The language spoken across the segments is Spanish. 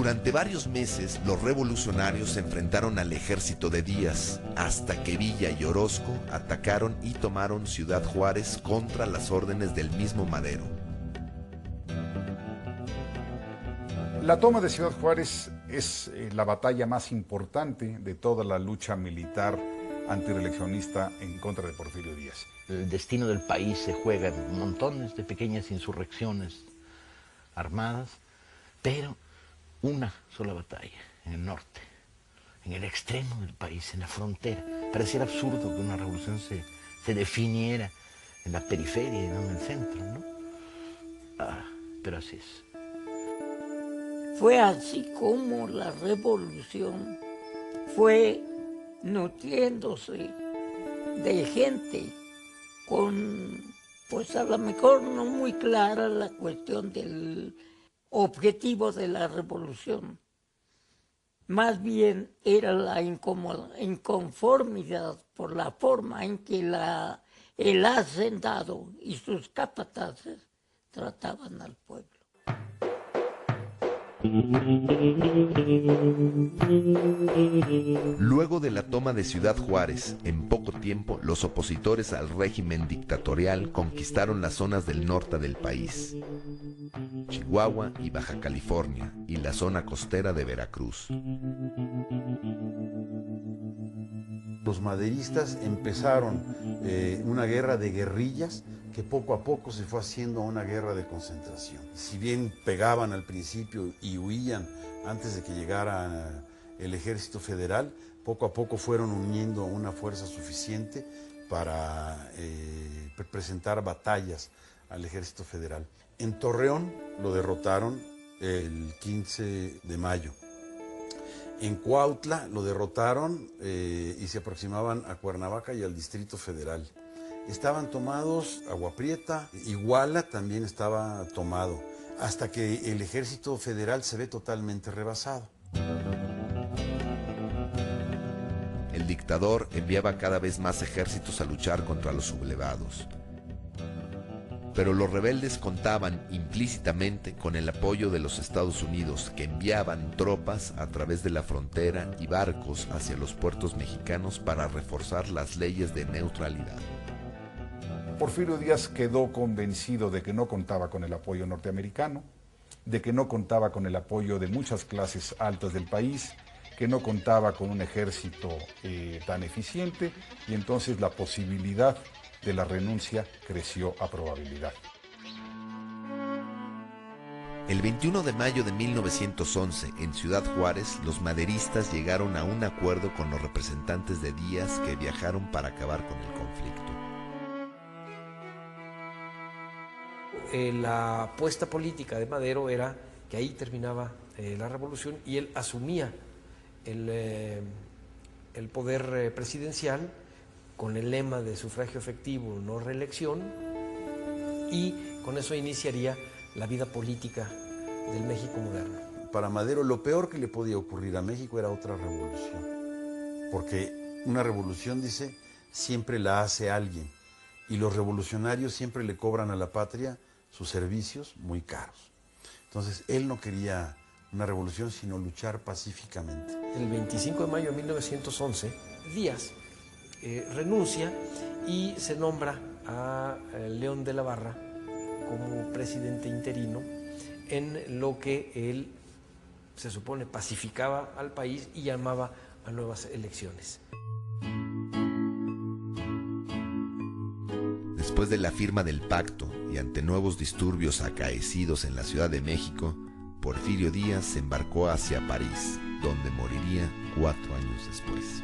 Durante varios meses, los revolucionarios se enfrentaron al ejército de Díaz, hasta que Villa y Orozco atacaron y tomaron Ciudad Juárez contra las órdenes del mismo Madero. La toma de Ciudad Juárez es la batalla más importante de toda la lucha militar antireeleccionista en contra de Porfirio Díaz. El destino del país se juega en montones de pequeñas insurrecciones armadas, pero una sola batalla en el norte, en el extremo del país, en la frontera. Pareciera absurdo que una revolución se definiera en la periferia y no en el centro, ¿no? Pero así es. Fue así como la revolución fue nutriéndose de gente con, pues a lo mejor no muy clara la cuestión del objetivo de la revolución. Más bien era la inconformidad por la forma en que el hacendado y sus capataces trataban al pueblo. Luego de la toma de Ciudad Juárez, en poco tiempo, los opositores al régimen dictatorial conquistaron las zonas del norte del país, Chihuahua y Baja California, y la zona costera de Veracruz. Los maderistas empezaron una guerra de guerrillas que poco a poco se fue haciendo una guerra de concentración. Si bien pegaban al principio y huían antes de que llegara el ejército federal, poco a poco fueron uniendo una fuerza suficiente para presentar batallas al ejército federal. En Torreón lo derrotaron el 15 de mayo. En Cuautla lo derrotaron y se aproximaban a Cuernavaca y al Distrito Federal. Estaban tomados Agua Prieta, Iguala también estaba tomado, hasta que el ejército federal se ve totalmente rebasado. El dictador enviaba cada vez más ejércitos a luchar contra los sublevados. Pero los rebeldes contaban implícitamente con el apoyo de los Estados Unidos, que enviaban tropas a través de la frontera y barcos hacia los puertos mexicanos para reforzar las leyes de neutralidad. Porfirio Díaz quedó convencido de que no contaba con el apoyo norteamericano, de que no contaba con el apoyo de muchas clases altas del país, que no contaba con un ejército tan eficiente, y entonces la posibilidad de la renuncia creció a probabilidad. El 21 de mayo de 1911, en Ciudad Juárez, los maderistas llegaron a un acuerdo con los representantes de Díaz que viajaron para acabar con el conflicto. La apuesta política de Madero era que ahí terminaba la revolución y él asumía el poder presidencial con el lema de sufragio efectivo, no reelección, y con eso iniciaría la vida política del México moderno. Para Madero lo peor que le podía ocurrir a México era otra revolución, porque una revolución, dice, siempre la hace alguien, y los revolucionarios siempre le cobran a la patria sus servicios muy caros. Entonces él no quería una revolución, sino luchar pacíficamente. El 25 de mayo de 1911, Díaz renuncia y se nombra a León de la Barra como presidente interino, en lo que él, se supone, pacificaba al país y llamaba a nuevas elecciones. Después de la firma del pacto y ante nuevos disturbios acaecidos en la Ciudad de México, Porfirio Díaz se embarcó hacia París, donde moriría 4 años después.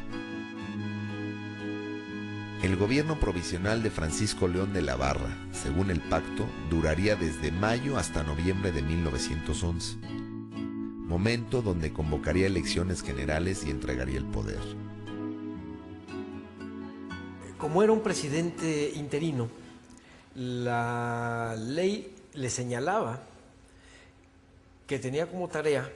El gobierno provisional de Francisco León de la Barra, según el pacto, duraría desde mayo hasta noviembre de 1911, momento donde convocaría elecciones generales y entregaría el poder. Como era un presidente interino, la ley le señalaba que tenía como tarea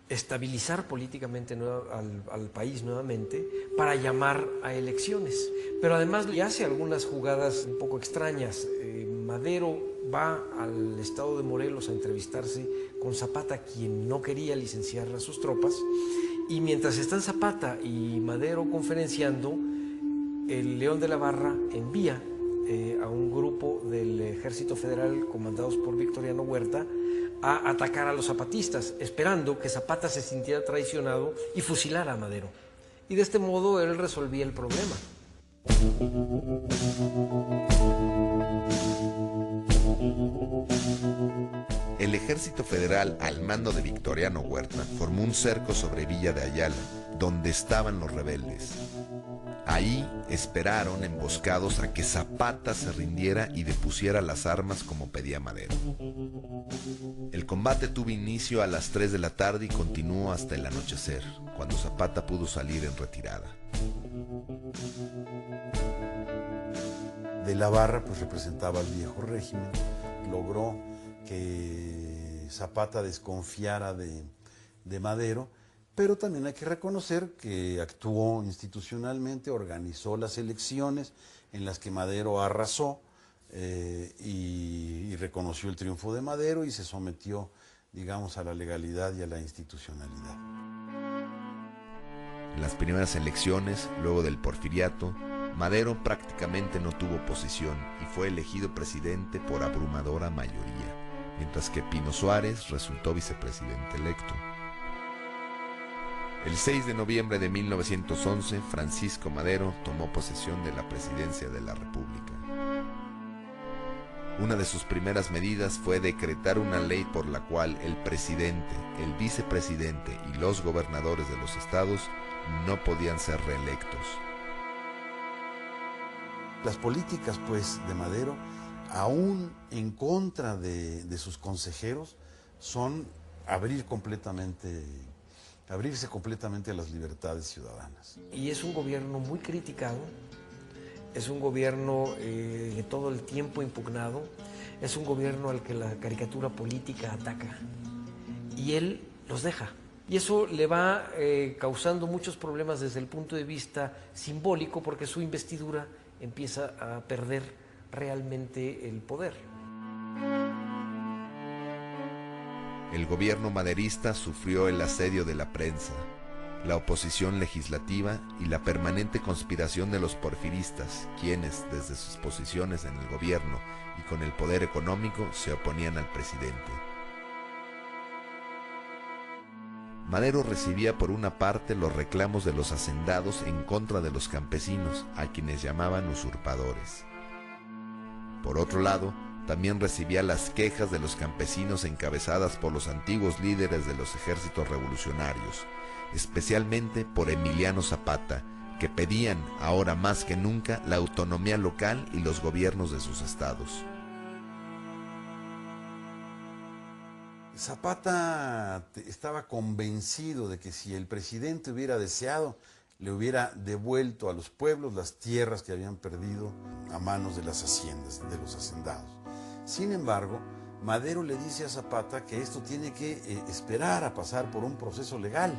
estabilizar políticamente al país nuevamente para llamar a elecciones. Pero además le hace algunas jugadas un poco extrañas. Madero va al estado de Morelos a entrevistarse con Zapata, quien no quería licenciar a sus tropas, y mientras están Zapata y Madero conferenciando, el León de la Barra envía a un grupo del Ejército Federal comandados por Victoriano Huerta a atacar a los zapatistas, esperando que Zapata se sintiera traicionado y fusilara a Madero. Y de este modo él resolvía el problema. El ejército federal, al mando de Victoriano Huerta, formó un cerco sobre Villa de Ayala, donde estaban los rebeldes. Ahí esperaron emboscados a que Zapata se rindiera y depusiera las armas como pedía Madero. El combate tuvo inicio a las 3 de la tarde y continuó hasta el anochecer, cuando Zapata pudo salir en retirada. De la Barra pues representaba al viejo régimen, logró que Zapata desconfiara de Madero, pero también hay que reconocer que actuó institucionalmente, organizó las elecciones en las que Madero arrasó y reconoció el triunfo de Madero y se sometió, digamos, a la legalidad y a la institucionalidad. En las primeras elecciones, luego del porfiriato, Madero prácticamente no tuvo oposición y fue elegido presidente por abrumadora mayoría, mientras que Pino Suárez resultó vicepresidente electo. El 6 de noviembre de 1911, Francisco Madero tomó posesión de la presidencia de la República. Una de sus primeras medidas fue decretar una ley por la cual el presidente, el vicepresidente y los gobernadores de los estados no podían ser reelectos. Las políticas, pues, de Madero, aún en contra de sus consejeros, son abrirse completamente a las libertades ciudadanas. Y es un gobierno muy criticado, es un gobierno todo el tiempo impugnado, es un gobierno al que la caricatura política ataca y él los deja. Y eso le va causando muchos problemas desde el punto de vista simbólico, porque su investidura empieza a perder realmente el poder. El gobierno maderista sufrió el asedio de la prensa, la oposición legislativa y la permanente conspiración de los porfiristas, quienes, desde sus posiciones en el gobierno y con el poder económico, se oponían al presidente. Madero recibía por una parte los reclamos de los hacendados en contra de los campesinos, a quienes llamaban usurpadores. Por otro lado, también recibía las quejas de los campesinos encabezadas por los antiguos líderes de los ejércitos revolucionarios, especialmente por Emiliano Zapata, que pedían, ahora más que nunca, la autonomía local y los gobiernos de sus estados. Zapata estaba convencido de que si el presidente hubiera deseado, le hubiera devuelto a los pueblos las tierras que habían perdido a manos de las haciendas, de los hacendados. Sin embargo, Madero le dice a Zapata que esto tiene que esperar a pasar por un proceso legal.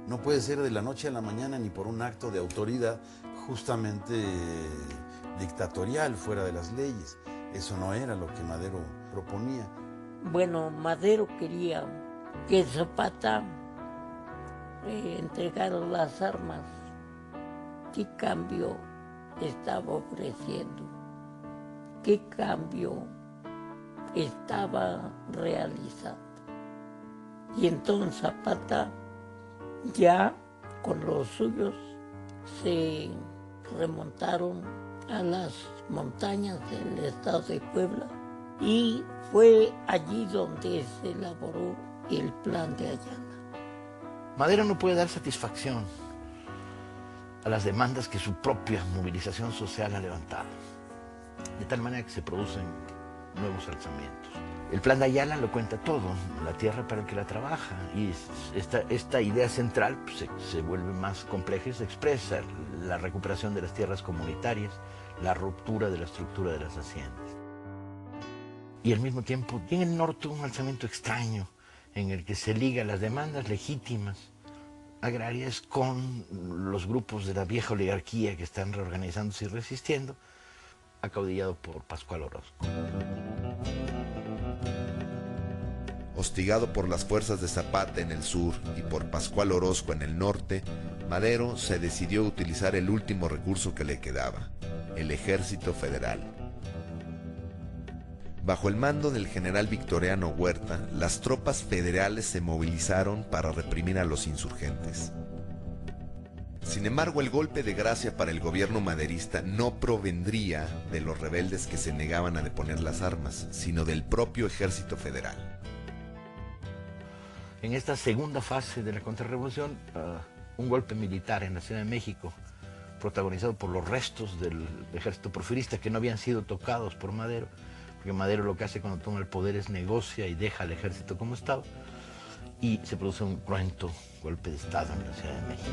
No puede ser de la noche a la mañana ni por un acto de autoridad justamente dictatorial, fuera de las leyes. Eso no era lo que Madero proponía. Bueno, Madero quería que Zapata entregara las armas. ¿Qué cambio estaba ofreciendo? ¿Qué cambio estaba realizando? Y entonces Zapata, ya con los suyos, se remontaron a las montañas del estado de Puebla y fue allí donde se elaboró el plan de Ayala. Madero no puede dar satisfacción a las demandas que su propia movilización social ha levantado, de tal manera que se producen nuevos alzamientos. El plan de Ayala lo cuenta todo, la tierra para el que la trabaja, y esta idea central pues, se vuelve más compleja y se expresa la recuperación de las tierras comunitarias, la ruptura de la estructura de las haciendas. Y al mismo tiempo, en el norte un alzamiento extraño en el que se liga las demandas legítimas agrarias con los grupos de la vieja oligarquía que están reorganizándose y resistiendo, acaudillado por Pascual Orozco. Hostigado por las fuerzas de Zapata en el sur y por Pascual Orozco en el norte, Madero se decidió a utilizar el último recurso que le quedaba, el Ejército Federal. Bajo el mando del general Victoriano Huerta, las tropas federales se movilizaron para reprimir a los insurgentes. Sin embargo, el golpe de gracia para el gobierno maderista no provendría de los rebeldes que se negaban a deponer las armas, sino del propio Ejército Federal. En esta segunda fase de la contrarrevolución, un golpe militar en la Ciudad de México, protagonizado por los restos del ejército porfirista que no habían sido tocados por Madero, porque Madero lo que hace cuando toma el poder es negocia y deja al ejército como estaba, y se produce un cruento golpe de Estado en la Ciudad de México.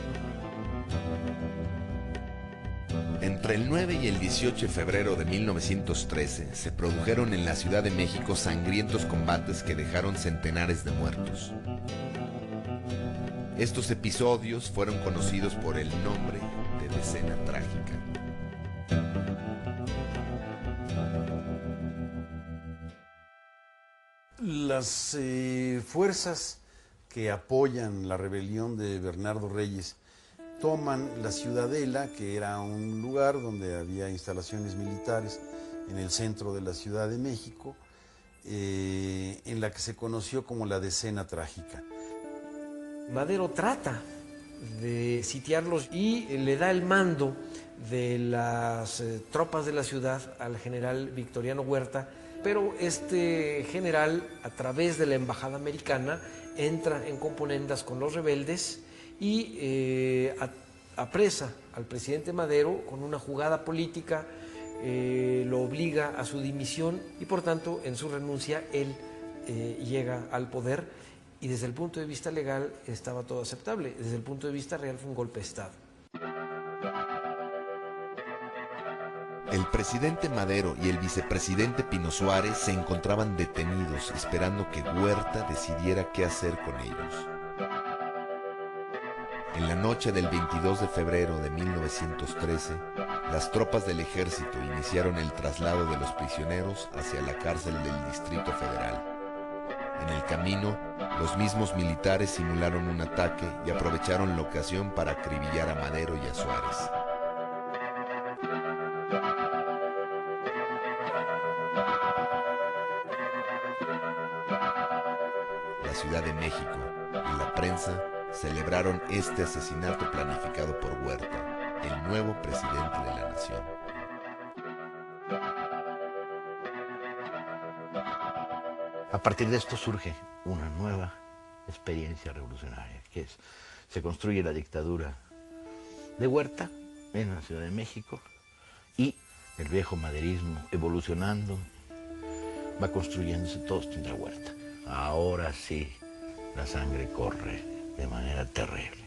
Entre el 9 y el 18 de febrero de 1913 se produjeron en la Ciudad de México sangrientos combates que dejaron centenares de muertos. Estos episodios fueron conocidos por el nombre de Decena Trágica. Las fuerzas que apoyan la rebelión de Bernardo Reyes toman la Ciudadela, que era un lugar donde había instalaciones militares en el centro de la Ciudad de México, en la que se conoció como la Decena Trágica. Madero trata de sitiarlos y le da el mando de las tropas de la ciudad al general Victoriano Huerta, pero este general, a través de la embajada americana, entra en componendas con los rebeldes y apresa al presidente Madero con una jugada política, lo obliga a su dimisión y por tanto en su renuncia él llega al poder y desde el punto de vista legal estaba todo aceptable, desde el punto de vista real fue un golpe de Estado. El presidente Madero y el vicepresidente Pino Suárez se encontraban detenidos esperando que Huerta decidiera qué hacer con ellos. En la noche del 22 de febrero de 1913, las tropas del ejército iniciaron el traslado de los prisioneros hacia la cárcel del Distrito Federal. En el camino, los mismos militares simularon un ataque y aprovecharon la ocasión para acribillar a Madero y a Suárez. La Ciudad de México y la prensa celebraron este asesinato planificado por Huerta, el nuevo presidente de la nación. A partir de esto surge una nueva experiencia revolucionaria, que es, se construye la dictadura de Huerta en la Ciudad de México y el viejo maderismo evolucionando va construyéndose todo esto en la Huerta. Ahora sí, la sangre corre de manera terrible.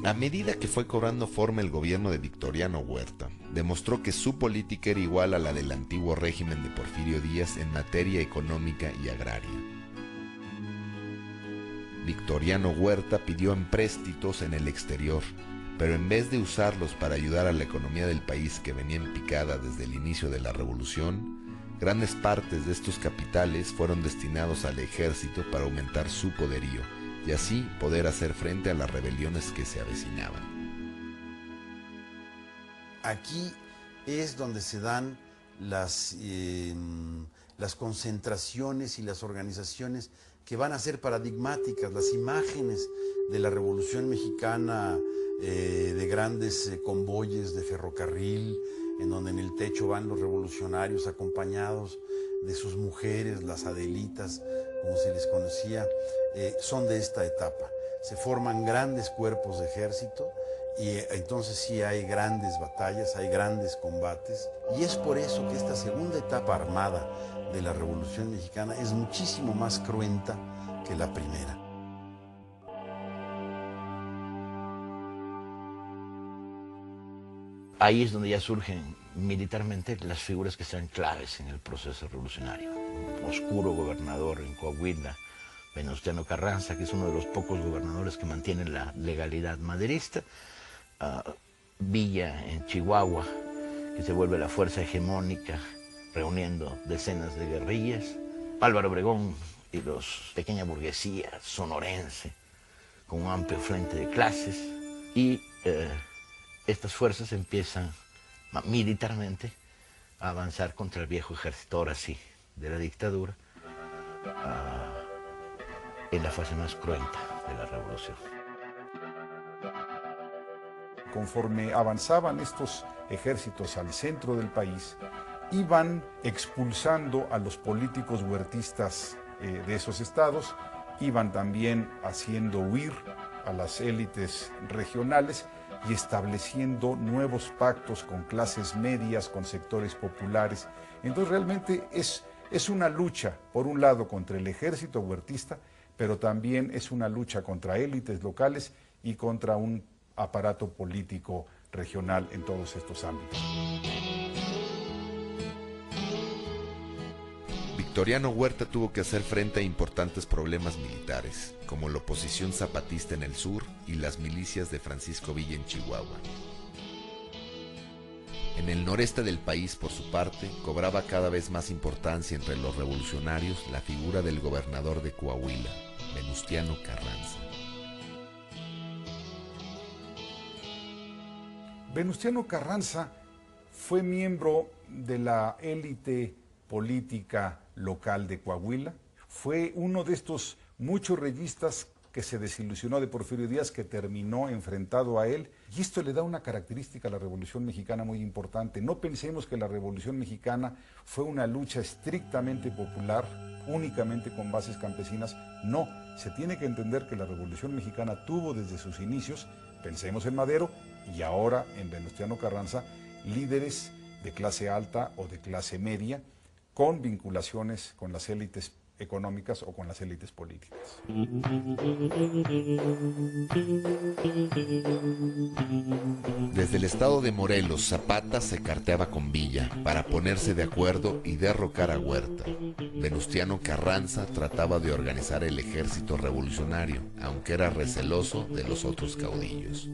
A medida que fue cobrando forma el gobierno de Victoriano Huerta, demostró que su política era igual a la del antiguo régimen de Porfirio Díaz en materia económica y agraria. Victoriano Huerta pidió empréstitos en el exterior, pero en vez de usarlos para ayudar a la economía del país que venía en picada desde el inicio de la revolución, grandes partes de estos capitales fueron destinados al ejército para aumentar su poderío y así poder hacer frente a las rebeliones que se avecinaban. Aquí es donde se dan las concentraciones y las organizaciones que van a ser paradigmáticas, las imágenes de la Revolución Mexicana, de grandes convoyes de ferrocarril, en donde en el techo van los revolucionarios acompañados de sus mujeres, las Adelitas, como se les conocía, son de esta etapa. Se forman grandes cuerpos de ejército y entonces sí hay grandes batallas, hay grandes combates, y es por eso que esta segunda etapa armada de la Revolución Mexicana es muchísimo más cruenta que la primera. Ahí es donde ya surgen militarmente las figuras que serán claves en el proceso revolucionario. Un oscuro gobernador en Coahuila, Venustiano Carranza, que es uno de los pocos gobernadores que mantienen la legalidad maderista, Villa en Chihuahua, que se vuelve la fuerza hegemónica, reuniendo decenas de guerrillas, Álvaro Obregón y los pequeña burguesía sonorense, con un amplio frente de clases, y estas fuerzas empiezan militarmente a avanzar contra el viejo ejército, ahora sí, de la dictadura, en la fase más cruenta de la revolución. Conforme avanzaban estos ejércitos al centro del país, iban expulsando a los políticos huertistas de esos estados, iban también haciendo huir a las élites regionales y estableciendo nuevos pactos con clases medias, con sectores populares. Entonces realmente es una lucha, por un lado, contra el ejército huertista, pero también es una lucha contra élites locales y contra un aparato político regional en todos estos ámbitos. Victoriano Huerta tuvo que hacer frente a importantes problemas militares, como la oposición zapatista en el sur y las milicias de Francisco Villa en Chihuahua. En el noreste del país, por su parte, cobraba cada vez más importancia entre los revolucionarios la figura del gobernador de Coahuila, Venustiano Carranza. Venustiano Carranza fue miembro de la élite política local de Coahuila, fue uno de estos muchos reyistas que se desilusionó de Porfirio Díaz, que terminó enfrentado a él, y esto le da una característica a la Revolución Mexicana muy importante. No pensemos que la Revolución Mexicana fue una lucha estrictamente popular, únicamente con bases campesinas. No, se tiene que entender que la Revolución Mexicana tuvo desde sus inicios, pensemos en Madero y ahora en Venustiano Carranza, líderes de clase alta o de clase media, con vinculaciones con las élites económicas o con las élites políticas. Desde el estado de Morelos, Zapata se carteaba con Villa para ponerse de acuerdo y derrocar a Huerta. Venustiano Carranza trataba de organizar el ejército revolucionario, aunque era receloso de los otros caudillos.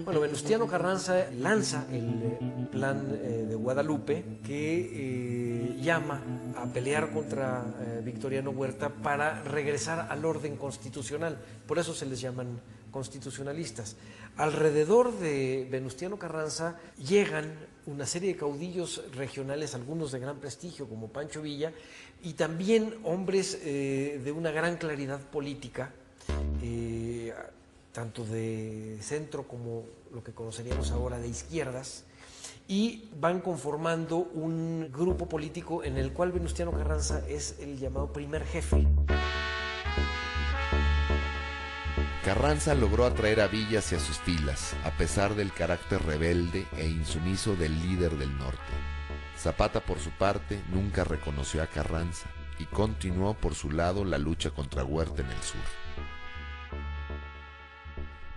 Bueno, Venustiano Carranza lanza el plan de Guadalupe, que llama a pelear contra Victoriano Huerta para regresar al orden constitucional. Por eso se les llaman constitucionalistas. Alrededor de Venustiano Carranza llegan una serie de caudillos regionales, algunos de gran prestigio como Pancho Villa, y también hombres de una gran claridad política, tanto de centro como lo que conoceríamos ahora de izquierdas, y van conformando un grupo político en el cual Venustiano Carranza es el llamado primer jefe. Carranza logró atraer a Villa hacia sus filas, a pesar del carácter rebelde e insumiso del líder del norte. Zapata, por su parte, nunca reconoció a Carranza y continuó por su lado la lucha contra Huerta en el sur.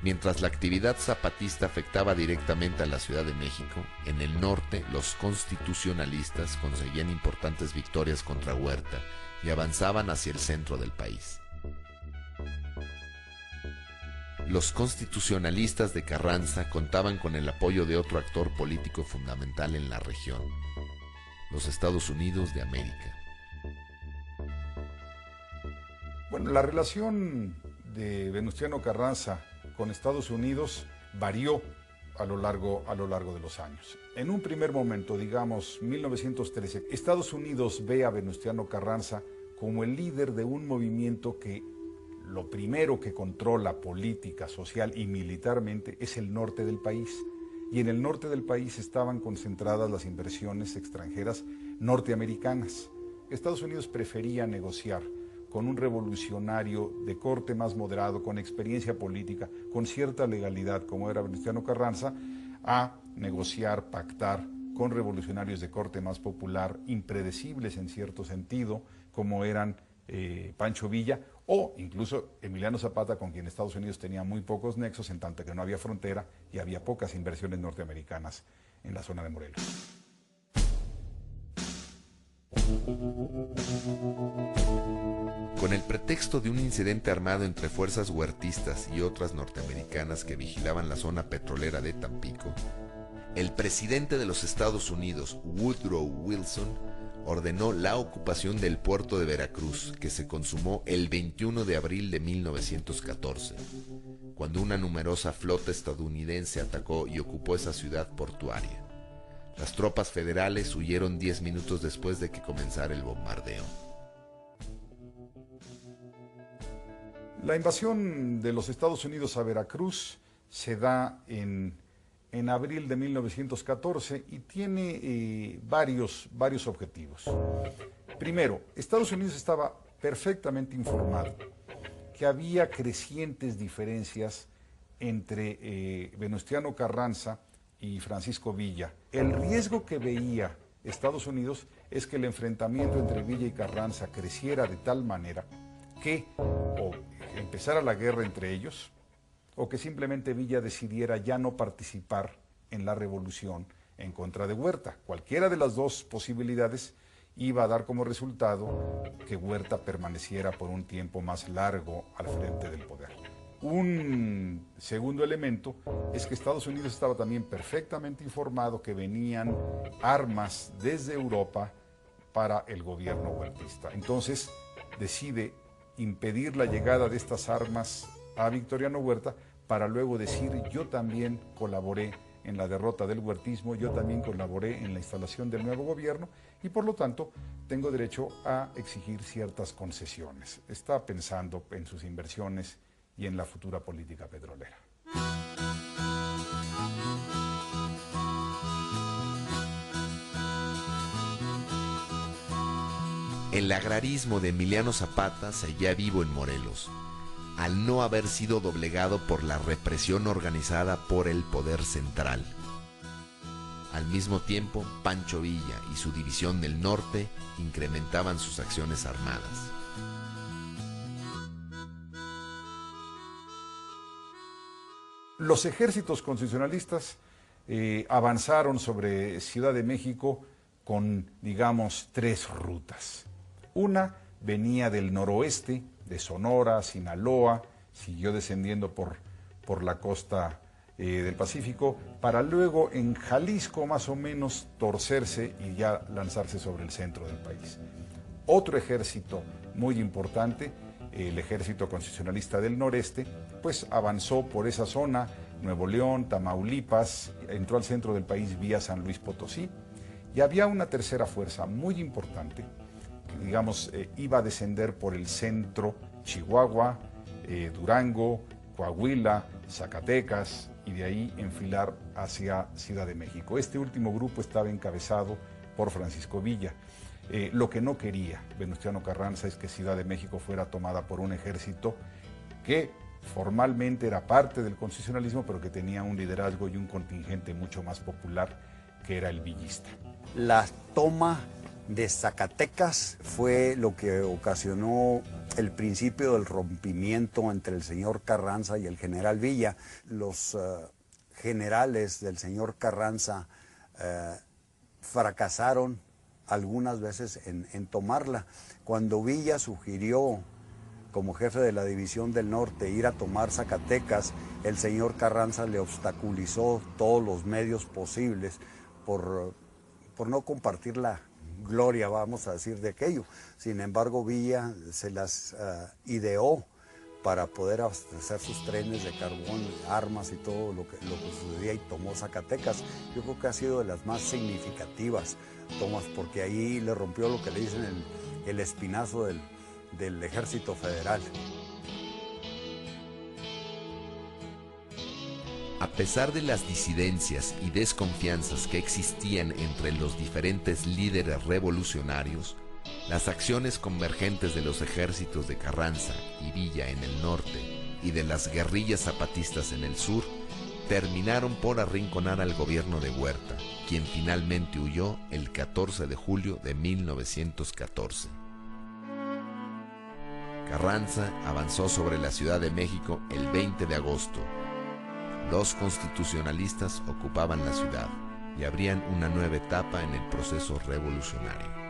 Mientras la actividad zapatista afectaba directamente a la Ciudad de México, en el norte los constitucionalistas conseguían importantes victorias contra Huerta y avanzaban hacia el centro del país. Los constitucionalistas de Carranza contaban con el apoyo de otro actor político fundamental en la región, los Estados Unidos de América. Bueno, la relación de Venustiano Carranza con Estados Unidos varió a lo largo de los años. En un primer momento, digamos 1913, Estados Unidos ve a Venustiano Carranza como el líder de un movimiento que lo primero que controla política, social y militarmente es el norte del país. Y en el norte del país estaban concentradas las inversiones extranjeras norteamericanas. Estados Unidos prefería negociar con un revolucionario de corte más moderado, con experiencia política, con cierta legalidad, como era Venustiano Carranza, a negociar, pactar con revolucionarios de corte más popular, impredecibles en cierto sentido, como eran Pancho Villa o incluso Emiliano Zapata, con quien Estados Unidos tenía muy pocos nexos, en tanto que no había frontera y había pocas inversiones norteamericanas en la zona de Morelos. Con el pretexto de un incidente armado entre fuerzas huertistas y otras norteamericanas que vigilaban la zona petrolera de Tampico, el presidente de los Estados Unidos, Woodrow Wilson, ordenó la ocupación del puerto de Veracruz, que se consumó el 21 de abril de 1914, cuando una numerosa flota estadounidense atacó y ocupó esa ciudad portuaria. Las tropas federales huyeron 10 minutos después de que comenzara el bombardeo. La invasión de los Estados Unidos a Veracruz se da en abril de 1914 y tiene varios objetivos. Primero, Estados Unidos estaba perfectamente informado que había crecientes diferencias entre Venustiano Carranza y Francisco Villa. El riesgo que veía Estados Unidos es que el enfrentamiento entre Villa y Carranza creciera de tal manera que o empezara la guerra entre ellos, o que simplemente Villa decidiera ya no participar en la revolución en contra de Huerta. Cualquiera de las dos posibilidades iba a dar como resultado que Huerta permaneciera por un tiempo más largo al frente del poder. Un segundo elemento es que Estados Unidos estaba también perfectamente informado que venían armas desde Europa para el gobierno huertista. Entonces decide impedir la llegada de estas armas a Victoriano Huerta para luego decir: yo también colaboré en la derrota del huertismo, yo también colaboré en la instalación del nuevo gobierno y por lo tanto tengo derecho a exigir ciertas concesiones. Está pensando en sus inversiones y en la futura política petrolera. El agrarismo de Emiliano Zapata seguía vivo en Morelos, al no haber sido doblegado por la represión organizada por el poder central. Al mismo tiempo, Pancho Villa y su división del norte incrementaban sus acciones armadas. Los ejércitos constitucionalistas avanzaron sobre Ciudad de México con, digamos, 3 rutas. Una venía del noroeste, de Sonora, Sinaloa, siguió descendiendo por la costa del Pacífico, para luego en Jalisco más o menos torcerse y ya lanzarse sobre el centro del país. Otro ejército muy importante, el ejército constitucionalista del noreste, pues avanzó por esa zona, Nuevo León, Tamaulipas, entró al centro del país vía San Luis Potosí, y había una tercera fuerza muy importante, que digamos iba a descender por el centro, Chihuahua, Durango, Coahuila, Zacatecas, y de ahí enfilar hacia Ciudad de México. Este último grupo estaba encabezado por Francisco Villa. Lo que no quería Venustiano Carranza es que Ciudad de México fuera tomada por un ejército que formalmente era parte del constitucionalismo, pero que tenía un liderazgo y un contingente mucho más popular, que era el villista. La toma de Zacatecas fue lo que ocasionó el principio del rompimiento entre el señor Carranza y el general Villa. Los generales del señor Carranza fracasaron algunas veces en tomarla. Cuando Villa sugirió, como jefe de la División del Norte, ir a tomar Zacatecas, el señor Carranza le obstaculizó todos los medios posibles por no compartir la gloria, vamos a decir, de aquello. Sin embargo, Villa se las ideó para poder abastecer sus trenes de carbón, armas y todo lo que sucedía, y tomó Zacatecas. Yo creo que ha sido de las más significativas tomas, porque ahí le rompió lo que le dicen el espinazo del Ejército Federal. A pesar de las disidencias y desconfianzas que existían entre los diferentes líderes revolucionarios, las acciones convergentes de los ejércitos de Carranza y Villa en el norte y de las guerrillas zapatistas en el sur terminaron por arrinconar al gobierno de Huerta, quien finalmente huyó el 14 de julio de 1914. Carranza avanzó sobre la Ciudad de México el 20 de agosto. Los constitucionalistas ocupaban la ciudad y abrían una nueva etapa en el proceso revolucionario.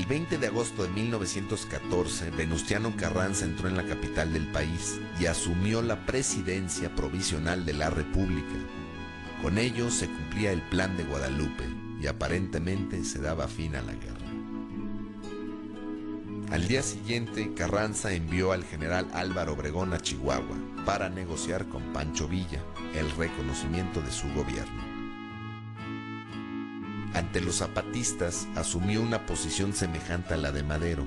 El 20 de agosto de 1914, Venustiano Carranza entró en la capital del país y asumió la presidencia provisional de la República. Con ello se cumplía el Plan de Guadalupe y aparentemente se daba fin a la guerra. Al día siguiente, Carranza envió al general Álvaro Obregón a Chihuahua para negociar con Pancho Villa el reconocimiento de su gobierno. Ante los zapatistas, asumió una posición semejante a la de Madero.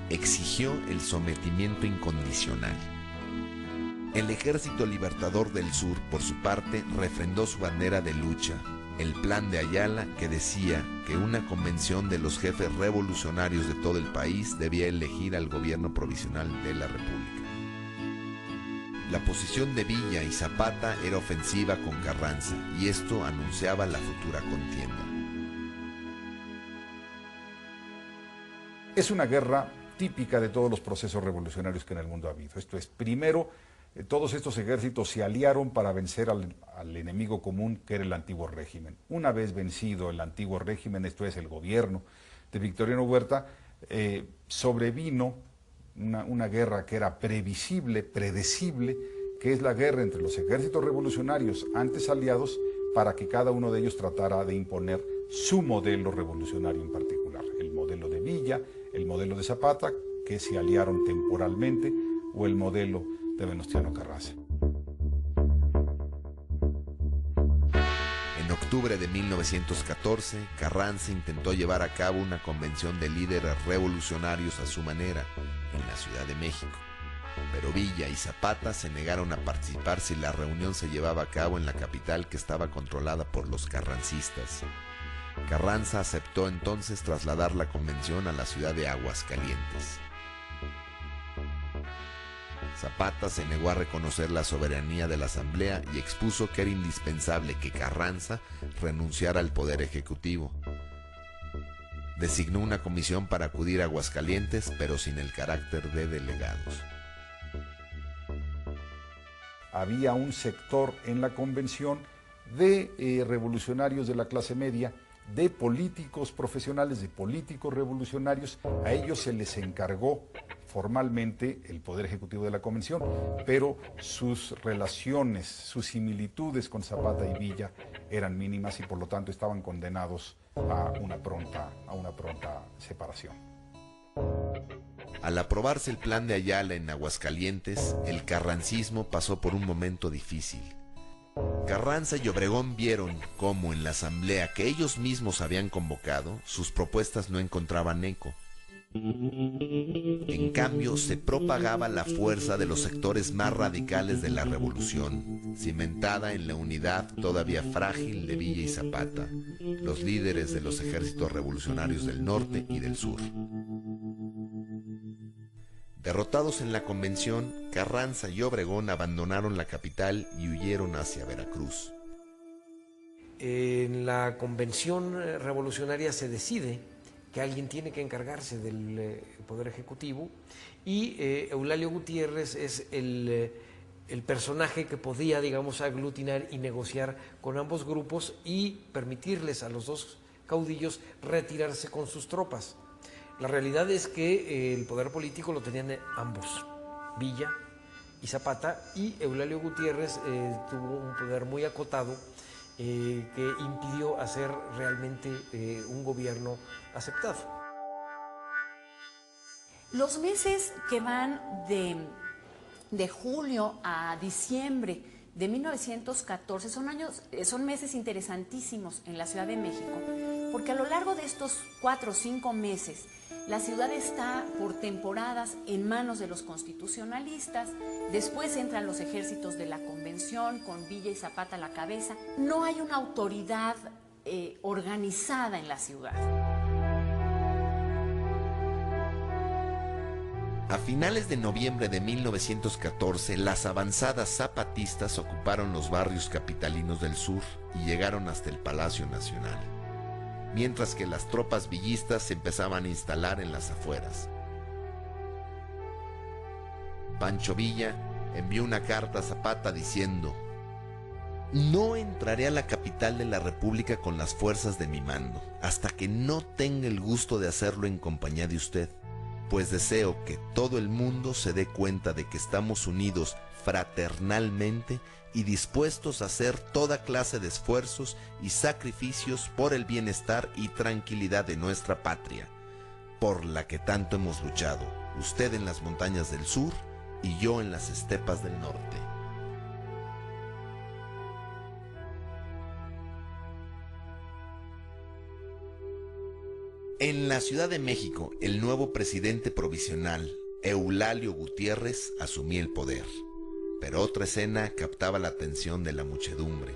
Exigió el sometimiento incondicional. El Ejército Libertador del Sur, por su parte, refrendó su bandera de lucha, el Plan de Ayala, que decía que una convención de los jefes revolucionarios de todo el país debía elegir al gobierno provisional de la República. La posición de Villa y Zapata era ofensiva con Carranza, y esto anunciaba la futura contienda. Es una guerra típica de todos los procesos revolucionarios que en el mundo ha habido. Esto es, primero, todos estos ejércitos se aliaron para vencer al enemigo común, que era el antiguo régimen. Una vez vencido el antiguo régimen, esto es, el gobierno de Victoriano Huerta, sobrevino una guerra que era previsible, predecible, que es la guerra entre los ejércitos revolucionarios antes aliados, para que cada uno de ellos tratara de imponer su modelo revolucionario en particular, el modelo de Villa, el modelo de Zapata, que se aliaron temporalmente, o el modelo de Venustiano Carranza. En octubre de 1914, Carranza intentó llevar a cabo una convención de líderes revolucionarios a su manera en la Ciudad de México, pero Villa y Zapata se negaron a participar si la reunión se llevaba a cabo en la capital, que estaba controlada por los carrancistas. Carranza aceptó entonces trasladar la convención a la ciudad de Aguascalientes. Zapata se negó a reconocer la soberanía de la Asamblea y expuso que era indispensable que Carranza renunciara al poder ejecutivo. Designó una comisión para acudir a Aguascalientes, pero sin el carácter de delegados. Había un sector en la convención de revolucionarios de la clase media, de políticos profesionales, de políticos revolucionarios. A ellos se les encargó formalmente el poder ejecutivo de la convención, pero sus relaciones, sus similitudes con Zapata y Villa eran mínimas y por lo tanto estaban condenados a una pronta separación. Al aprobarse el Plan de Ayala en Aguascalientes, el carrancismo pasó por un momento difícil. Carranza y Obregón vieron cómo en la asamblea que ellos mismos habían convocado, sus propuestas no encontraban eco. En cambio, se propagaba la fuerza de los sectores más radicales de la revolución, cimentada en la unidad todavía frágil de Villa y Zapata, los líderes de los ejércitos revolucionarios del norte y del sur. Derrotados en la convención, Carranza y Obregón abandonaron la capital y huyeron hacia Veracruz. En la convención revolucionaria se decide que alguien tiene que encargarse del Poder Ejecutivo y Eulalio Gutiérrez es el personaje que podía, digamos, aglutinar y negociar con ambos grupos y permitirles a los dos caudillos retirarse con sus tropas. La realidad es que el poder político lo tenían ambos, Villa y Zapata, y Eulalio Gutiérrez tuvo un poder muy acotado que impidió hacer realmente un gobierno aceptado. Los meses que van de julio a diciembre de 1914 son meses interesantísimos en la Ciudad de México, porque a lo largo de estos 4 o 5 meses la ciudad está por temporadas en manos de los constitucionalistas, después entran los ejércitos de la Convención con Villa y Zapata a la cabeza. No hay una autoridad organizada en la ciudad. A finales de noviembre de 1914, las avanzadas zapatistas ocuparon los barrios capitalinos del sur y llegaron hasta el Palacio Nacional, mientras que las tropas villistas se empezaban a instalar en las afueras. Pancho Villa envió una carta a Zapata diciendo: No entraré a la capital de la República con las fuerzas de mi mando, hasta que no tenga el gusto de hacerlo en compañía de usted, pues deseo que todo el mundo se dé cuenta de que estamos unidos fraternalmente y dispuestos a hacer toda clase de esfuerzos y sacrificios por el bienestar y tranquilidad de nuestra patria, por la que tanto hemos luchado, usted en las montañas del sur y yo en las estepas del norte. En la Ciudad de México, el nuevo presidente provisional, Eulalio Gutiérrez, asumía el poder, pero otra escena captaba la atención de la muchedumbre.